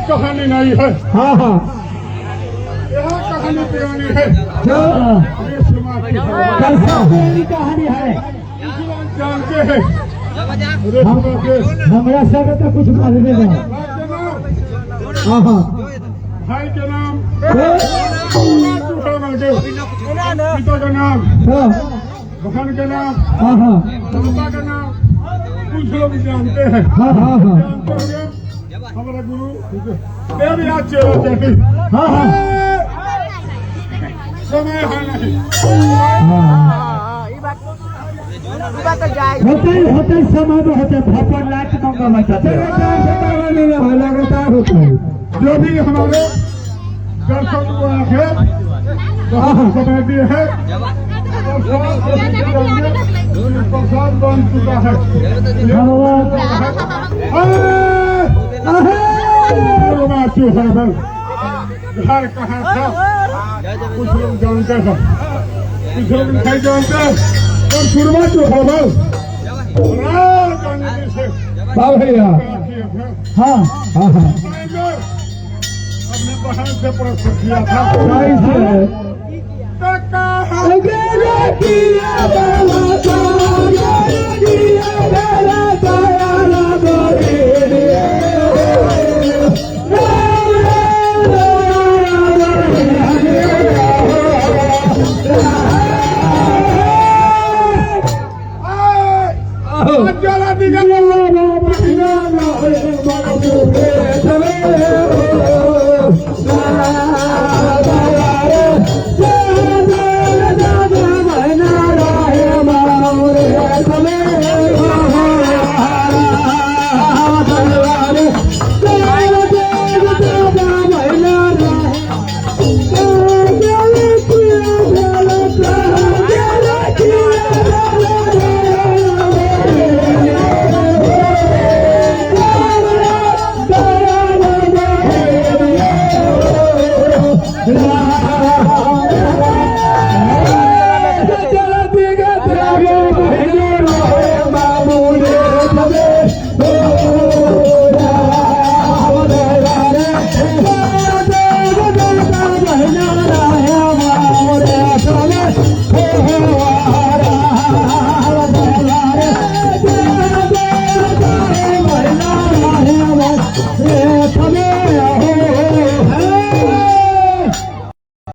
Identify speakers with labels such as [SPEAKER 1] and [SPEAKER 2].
[SPEAKER 1] कहानी नहीं है।
[SPEAKER 2] हाँ हाँ
[SPEAKER 1] यह कहानी पुरानी है।
[SPEAKER 2] कहानी है
[SPEAKER 1] जानते हैं
[SPEAKER 2] हमारा सब तो कुछ मालूम है। हाँ हाँ
[SPEAKER 1] भाई के नाम पिता का नाम बहन के नाम
[SPEAKER 2] हाँ हाँ
[SPEAKER 1] माता का नाम कुछ लोग जानते हैं।
[SPEAKER 2] हाँ हाँ हाँ
[SPEAKER 1] हमारा गुरु देव याद चेहरा चाहती।
[SPEAKER 2] हाँ हाँ
[SPEAKER 1] समय है नहीं
[SPEAKER 2] होते समय में होते भगवान लाख मंगा मचाते लगातार होता है।
[SPEAKER 1] जो भी हमारे दर्शक को आखे समय दिए है प्रसाद बन चुका है। घर कहाँ था कुछ लोग जानते हैं, कुछ लोग नहीं जानते। और सुरमा जो है
[SPEAKER 2] भैया हाँ हाँ हाँ
[SPEAKER 1] अपने बहन से प्रश्न किया था।